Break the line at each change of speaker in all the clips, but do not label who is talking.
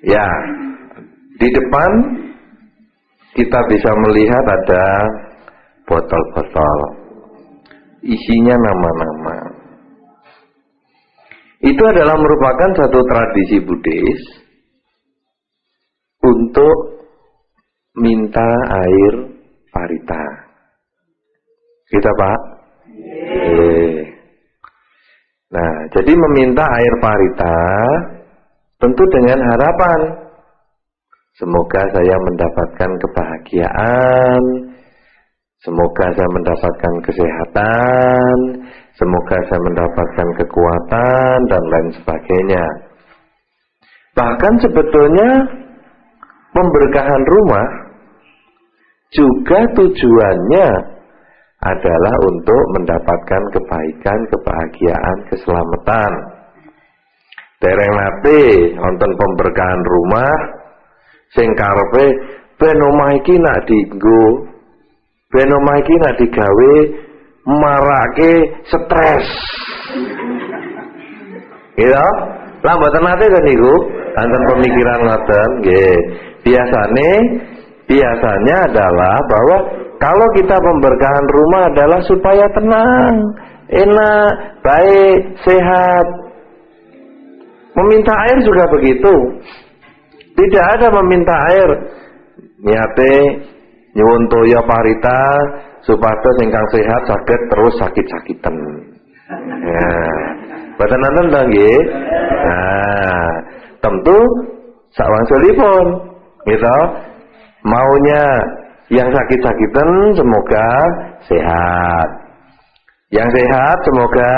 Ya, di depan kita bisa melihat ada botol-botol, isinya nama-nama. Itu adalah merupakan satu tradisi Buddhis untuk minta air parita. Kita Pak? Nah, jadi meminta air parita tentu dengan harapan semoga saya mendapatkan kebahagiaan, semoga saya mendapatkan kesehatan, semoga saya mendapatkan kekuatan dan lain sebagainya. Bahkan sebetulnya pemberkahan rumah juga tujuannya adalah untuk mendapatkan kebaikan, kebahagiaan, keselamatan. Dereng nate wonten pemberkahan rumah sing karepe ben omah iki nak dienggo, ben omah iki nak digawe marake stres. Gitu? Lah mboten nate to niku, wonten pemikiran ngoten nggih. Biasanya adalah bahwa kalau kita pemberkahan rumah adalah supaya tenang, enak, baik, sehat. Meminta air juga begitu. Tidak ada meminta air niate nyuwun toya parita supados ingkang sehat saged terus sakit-sakitan. Ya, boten nonton to nggih. Nah, tentu sawangsulipun gitu. Maunya yang sakit-sakitan semoga sehat. Yang sehat semoga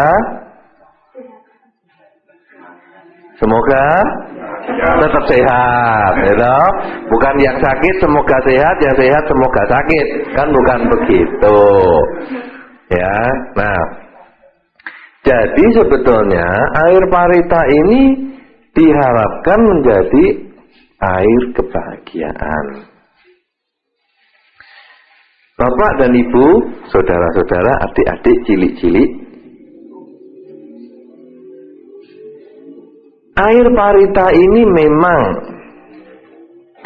tetap sehat, gitu. Bukan yang sakit semoga sehat, yang sehat semoga sakit, kan bukan begitu. Ya, nah, jadi sebetulnya air parita ini diharapkan menjadi air kebahagiaan. Bapak dan Ibu, saudara-saudara, adik-adik cilik-cilik, air parita ini memang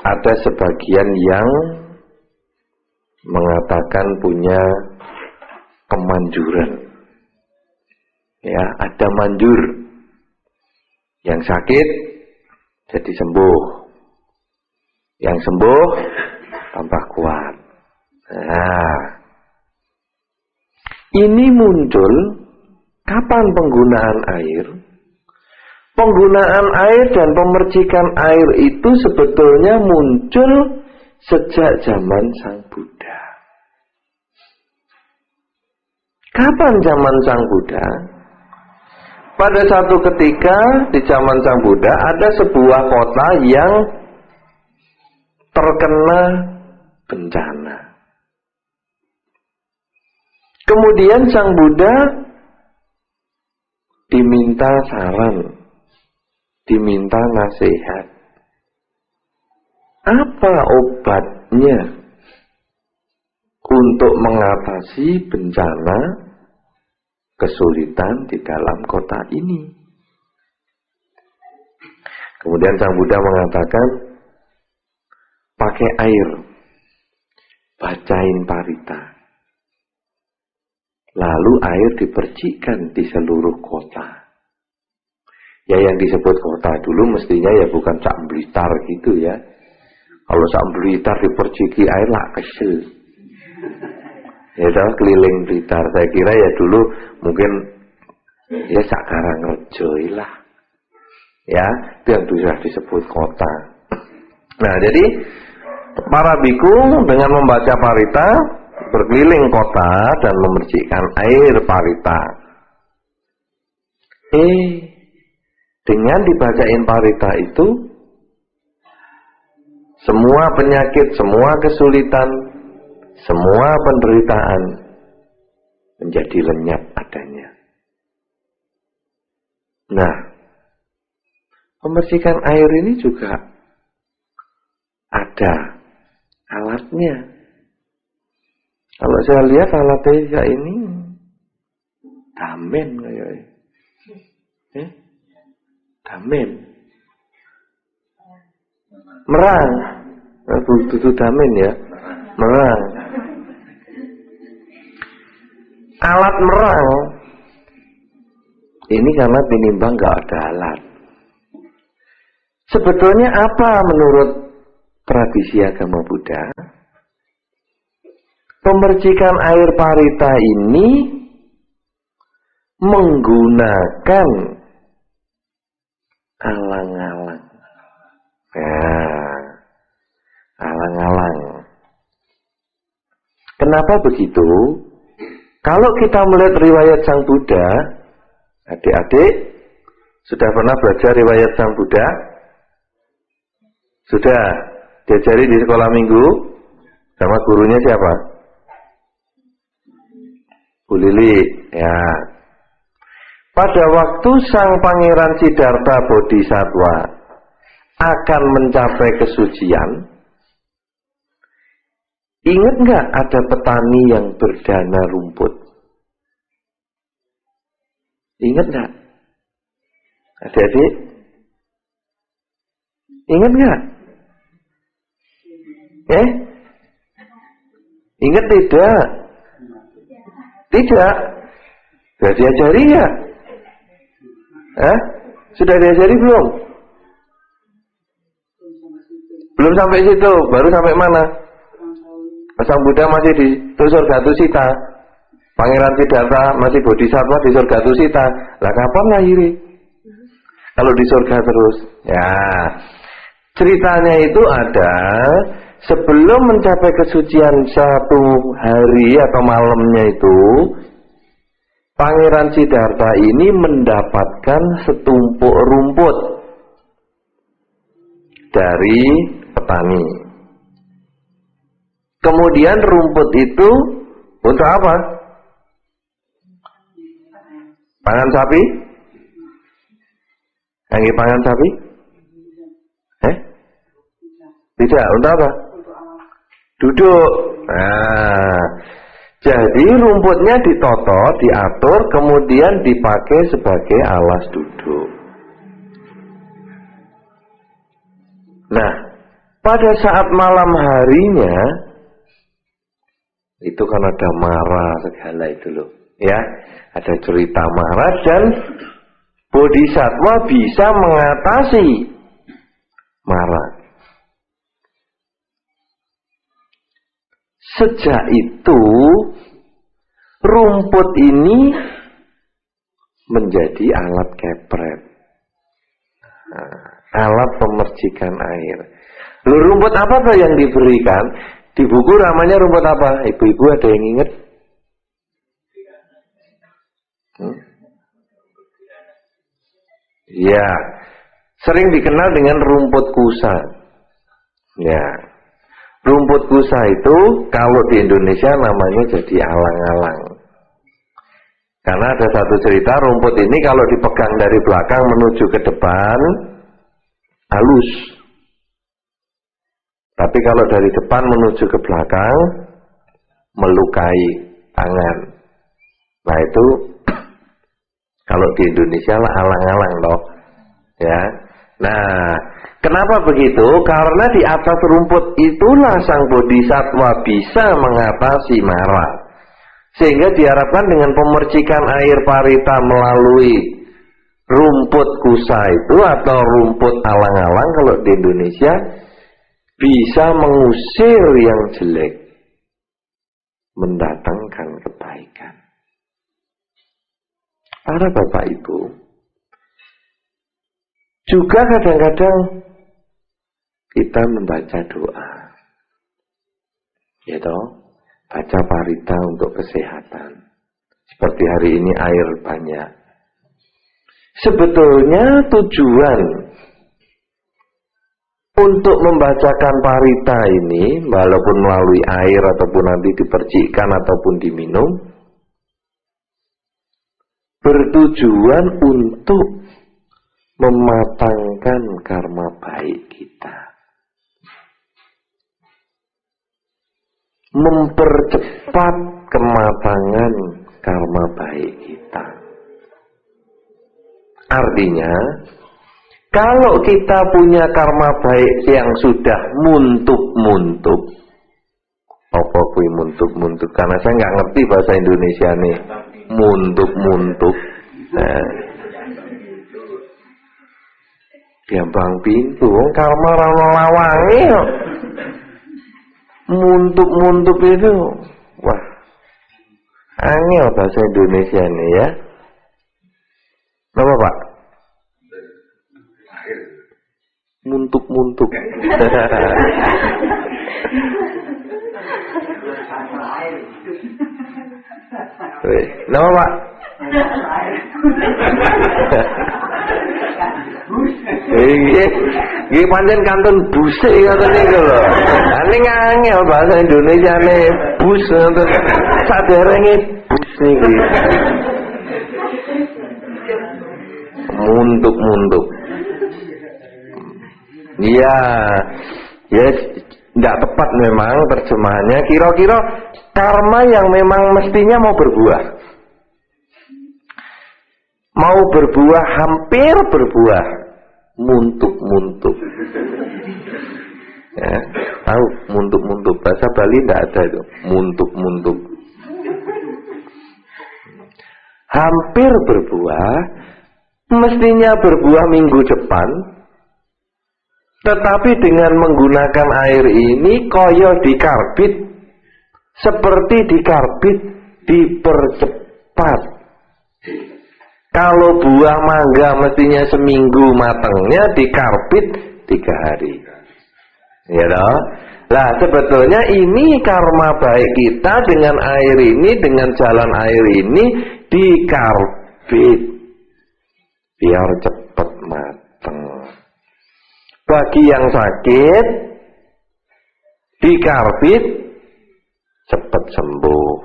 ada sebagian yang mengatakan punya kemanjuran. Ya, ada manjur. Yang sakit jadi sembuh. Yang sembuh tambah kuat. Nah, ini muncul kapan penggunaan air? Penggunaan air dan pemercikan air itu sebetulnya muncul sejak zaman Sang Buddha. Kapan zaman Sang Buddha? Pada satu ketika di zaman Sang Buddha ada sebuah kota yang terkena bencana. Kemudian Sang Buddha diminta saran, diminta nasihat. Apa obatnya untuk mengatasi bencana kesulitan di dalam kota ini? Kemudian Sang Buddha mengatakan, pakai air, bacain parita. Lalu air dipercikan di seluruh kota. Ya, yang disebut kota dulu mestinya ya bukan Sak Blitar gitu ya. Kalau Sak Blitar diperciki air lah kesel. Ya dah keliling Blitar. Saya kira ya dulu mungkin ya Sak Karangrejo lah. Ya, itu yang sudah disebut kota. Nah, jadi para biku dengan membaca parita berkeliling kota dan memercikkan air parita. Dengan dibacain parita itu, semua penyakit, semua kesulitan, semua penderitaan menjadi lenyap adanya. Nah, pemercikan air ini juga ada alatnya. Kalau saya lihat alatnya ini damen kayaknya. Damen. Merang. Dudu damen ya. Merang. Alat merang ini karena tinimbang nggak ada alat. Sebetulnya apa menurut tradisi agama Buddha? Pemercikan air parita ini menggunakan alang-alang. Nah, alang-alang. Kenapa begitu? Kalau kita melihat riwayat Sang Buddha, adik-adik sudah pernah belajar riwayat Sang Buddha? Sudah diajari di sekolah minggu sama gurunya siapa? Bu Lili, ya. Pada waktu Sang Pangeran Siddhartha Bodhisattva akan mencapai kesucian, ingat nggak ada petani yang berdana rumput? Ingat nggak? Adik-adik? Ingat nggak? Ingat tidak? Tidak. Sudah diajari nggak? Sudah diajari belum? Belum sampai situ. Baru sampai mana? Sang Buddha masih di Surgatusita. Pangeran Siddhartha masih Bodhisattva di Surgatusita. Lah kapan lahiri? Kalau di surga terus. Ya. Ceritanya itu ada sebelum mencapai kesucian satu hari atau malamnya itu, Pangeran Siddhartha ini mendapatkan setumpuk rumput dari petani. Kemudian rumput itu untuk apa? Pangan sapi? Yang pangan sapi? Tidak, untuk apa? Duduk. Nah, jadi rumputnya ditoto, diatur, kemudian dipakai sebagai alas duduk. Nah, pada saat malam harinya, itu kan ada Mara segala itu loh, ya, ada cerita Mara dan Bodhisattva bisa mengatasi Mara. Sejak itu rumput ini menjadi alat kepret, alat pemercikan air. Lalu rumput apa tuh yang diberikan? Di buku namanya rumput apa? Ibu-ibu ada yang ingat? Ya, sering dikenal dengan rumput kusa. Ya, rumput kusa itu kalau di Indonesia namanya jadi alang-alang. Karena ada satu cerita rumput ini kalau dipegang dari belakang menuju ke depan halus. Tapi kalau dari depan menuju ke belakang melukai tangan. Nah itu kalau di Indonesia lah alang-alang loh. Ya. Nah, kenapa begitu? Karena di atas rumput itulah Sang Bodhisattva bisa mengatasi Mara. Sehingga diharapkan dengan pemercikan air parita melalui rumput kusa itu atau rumput alang-alang kalau di Indonesia bisa mengusir yang jelek, mendatangkan kebaikan. Para Bapak Ibu, juga kadang-kadang kita membaca doa, ya toh, baca parita untuk kesehatan. Seperti hari ini air banyak. Sebetulnya tujuan untuk membacakan parita ini, walaupun melalui air ataupun nanti dipercikkan ataupun diminum, bertujuan untuk mematangkan karma baik kita, mempercepat kematangan karma baik kita. Artinya, Kalau kita punya karma baik yang sudah muntuk-muntuk, apa kuwi muntuk-muntuk? Karena saya nggak ngerti bahasa Indonesia nih. Muntuk-muntuk. Nah. Gampang pintu, karma ra ono lawange kok. Muntuk-muntuk itu. Wah. Angel bahasa Indonesia nih ya. Napa, Pak? Muntuk-muntuk. Napa, Pak? Iki pancen kantun buse ngoten niku lho. Ning angel bahasa Indonesiane bus ngoten. Saderenge bus niki. Muntuk-muntuk. Iya, ya tidak tepat memang terjemahannya. Kira-kira karma yang memang mestinya mau berbuah, hampir berbuah, muntuk-muntuk. Ya, tahu muntuk-muntuk, bahasa Bali tidak ada itu, muntuk-muntuk. Hampir berbuah, mestinya berbuah minggu depan. Tetapi dengan menggunakan air ini koyo dikarbit, seperti dikarbit dipercepat. Kalau buah mangga mestinya seminggu matangnya, dikarbit 3 hari. Ya toh? Lah sebetulnya ini karma baik kita dengan air ini, dengan jalan air ini dikarbit biar cepat matang. Bagi yang sakit dikarbit cepat sembuh,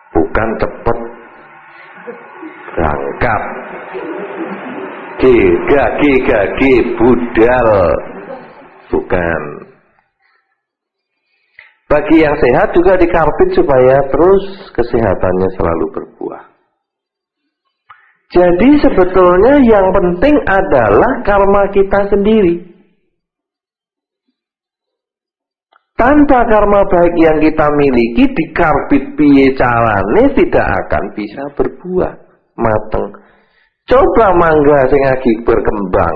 bukan cepat berangkat. Gagi budal, bukan. Bagi yang sehat juga dikarbit supaya terus kesehatannya selalu berbuah. Jadi sebetulnya yang penting adalah karma kita sendiri. Tanpa karma baik yang kita miliki, dikarbit piye carane tidak akan bisa berbuah mateng. Coba mangga sing lagi berkembang,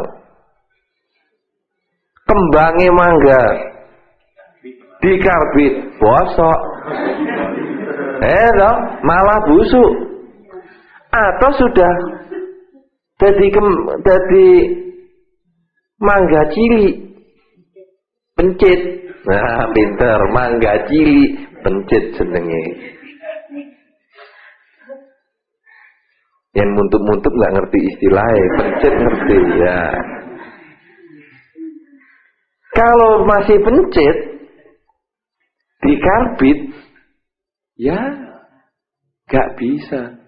kembangnya mangga dikarbit bosok, malah busuk. Atau sudah jadi mangga cili pencit. Nah, pinter, mangga cili pencit jenenge. Yang muntuk-muntuk nggak ngerti istilahnya, pencit ngerti ya. Kalau masih pencit dikarbit, ya nggak bisa.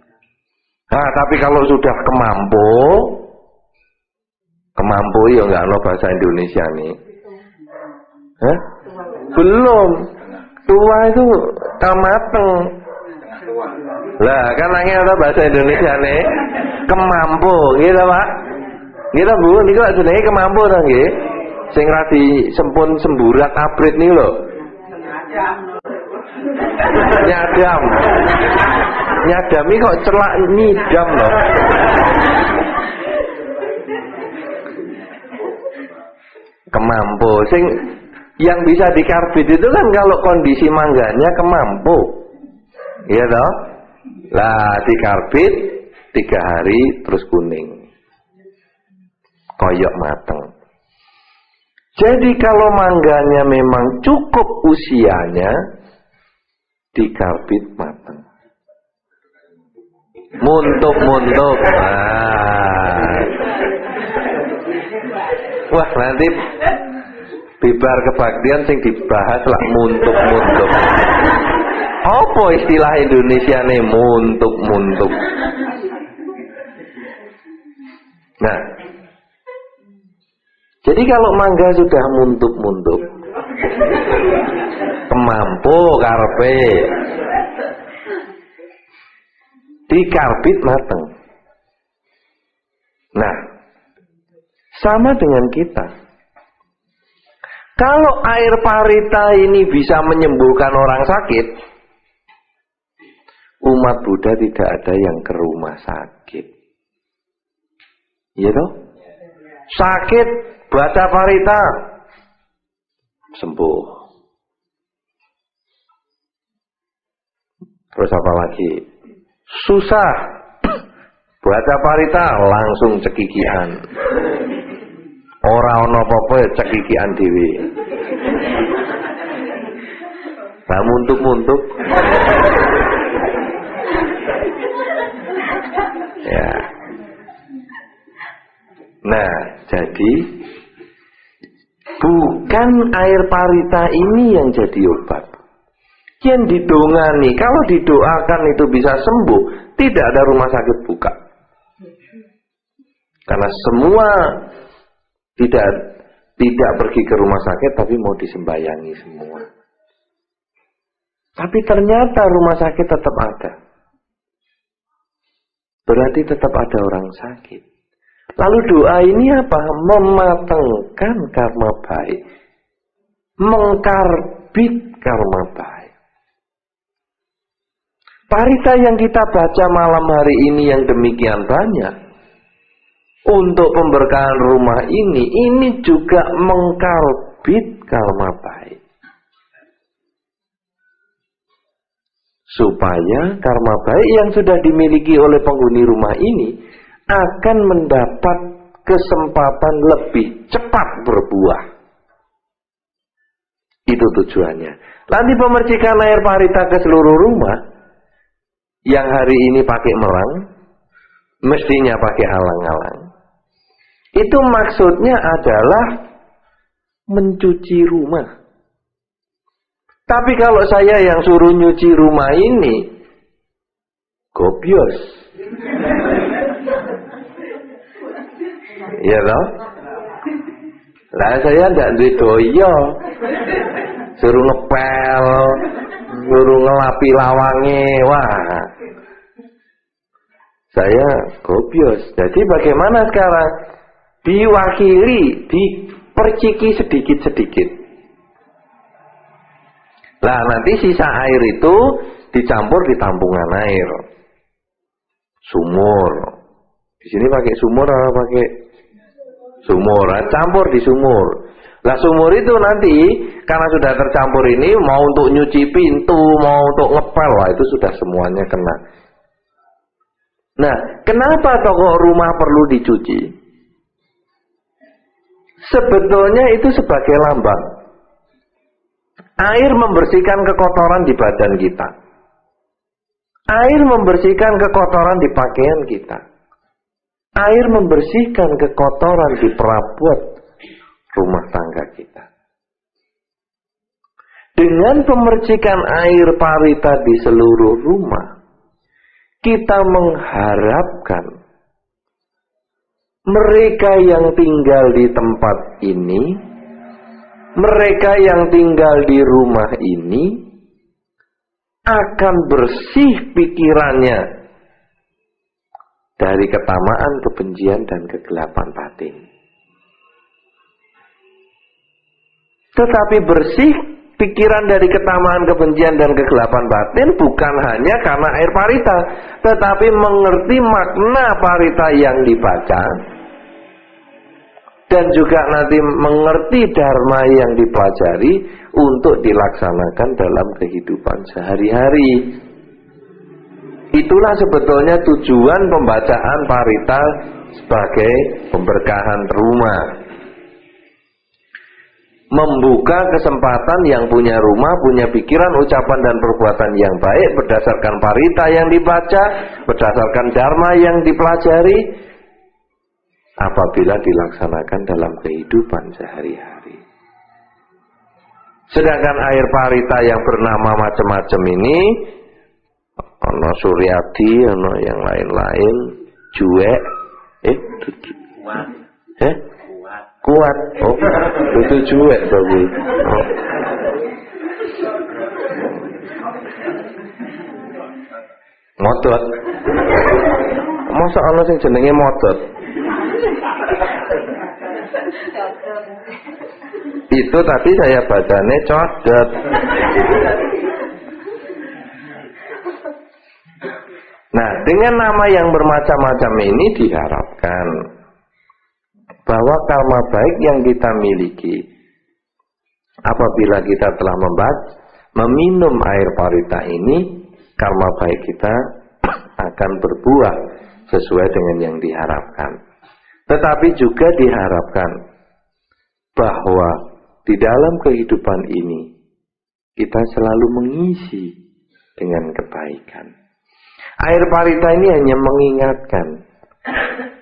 Nah, tapi kalau sudah kemampu ya nggak ada bahasa Indonesia nih. Hah? Belum. Tua itu mateng. Lah, kan nangis ada bahasa Indonesia nih. Kemampu, gitu Pak. Gitu Bu, niku lak jenenge kemampu ta nggih? Sing radi sempun semburat abrit niku lho. Nyadam. Nyadami kok celak nyidam loh. Kemampu. Sing yang bisa dikarbit itu kan kalau kondisi mangganya kemampu. Iya toh? Lah dikarbit 3 hari terus kuning. Koyok mateng. Jadi kalau mangganya memang cukup usianya, dikarbit mateng. Muntuk-muntuk. Wah, nanti bibar kebaktian sing dibahas lah muntuk-muntuk. Apa istilah Indonesia nih muntuk-muntuk? Nah, jadi kalau mangga sudah muntuk-muntuk, kemampu karpe, dikarbit mateng. Nah, sama dengan kita. Kalau air parita ini bisa menyembuhkan orang sakit, umat Buddha tidak ada yang ke rumah sakit. Iya toh? Sakit, baca parita, sembuh. Terus apa lagi? Susah, baca parita langsung cekikian. Ora ono apa-apa cekikian dhewe. Nah, muntuk-muntuk. Ya. Nah, jadi bukan air parita ini yang jadi obat. Yang didongani, kalau didoakan itu bisa sembuh, tidak ada rumah sakit buka. Karena semua tidak pergi ke rumah sakit, tapi mau disembayangi semua. Tapi ternyata rumah sakit tetap ada. Berarti tetap ada orang sakit. Lalu doa ini apa? Mematangkan karma baik. Mengkarbit karma baik. Parita yang kita baca malam hari ini yang demikian banyak, untuk pemberkahan rumah ini juga mengkarbit karma baik. Supaya karma baik yang sudah dimiliki oleh penghuni rumah ini akan mendapat kesempatan lebih cepat berbuah. Itu tujuannya. Nanti pemercikan air parita ke seluruh rumah, yang hari ini pakai merang, mestinya pakai alang-alang. Itu maksudnya adalah mencuci rumah. Tapi kalau saya yang suruh nyuci rumah ini, gobios. Iya toh? Lah saya ndak duwe doyo. Suruh ngepel, suruh ngelapi lawange, wah. Saya gobios. Jadi bagaimana sekarang? Diwakili, diperciki sedikit-sedikit. Nah, nanti sisa air itu dicampur di tampungan air. Sumur. Di sini pakai sumur atau pakai sumur? Nah, campur di sumur. Lah sumur itu nanti karena sudah tercampur ini mau untuk nyuci pintu, mau untuk ngepel, lah itu sudah semuanya kena. Nah, kenapa toko rumah perlu dicuci? Sebetulnya itu sebagai lambang. Air membersihkan kekotoran di badan kita. Air membersihkan kekotoran di pakaian kita. Air membersihkan kekotoran di perabot rumah tangga kita. Dengan pemercikan air parita di seluruh rumah, kita mengharapkan mereka yang tinggal di tempat ini, mereka yang tinggal di rumah ini akan bersih pikirannya dari ketamaan, kebencian, dan kegelapan batin. Tetapi bersih pikiran dari ketamaan, kebencian, dan kegelapan batin bukan hanya karena air parita, tetapi mengerti makna parita yang dibaca, dan juga nanti mengerti dharma yang dipelajari untuk dilaksanakan dalam kehidupan sehari-hari. Itulah sebetulnya tujuan pembacaan parita sebagai pemberkahan rumah. Membuka kesempatan yang punya rumah, punya pikiran, ucapan, dan perbuatan yang baik berdasarkan parita yang dibaca, berdasarkan dharma yang dipelajari, apabila dilaksanakan dalam kehidupan sehari-hari. Sedangkan air parita yang bernama macam-macam ini, ono Suryadi, ono yang lain-lain, juek, kuat, oh, itu juek tapi. Oh. Modot, masa ono sing jenenge modot? Itu tadi saya bacanya codot. Nah, dengan nama yang bermacam-macam ini diharapkan bahwa karma baik yang kita miliki apabila kita telah meminum air parita ini, karma baik kita akan berbuah sesuai dengan yang diharapkan. Tetapi juga diharapkan bahwa di dalam kehidupan ini kita selalu mengisi dengan kebaikan. Air parita ini hanya mengingatkan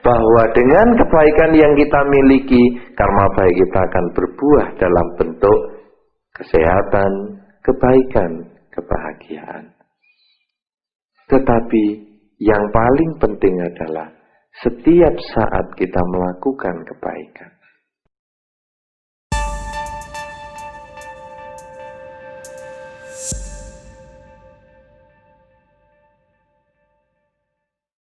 bahwa dengan kebaikan yang kita miliki, karma baik kita akan berbuah dalam bentuk kesehatan, kebaikan, kebahagiaan. Tetapi yang paling penting adalah setiap saat kita melakukan kebaikan,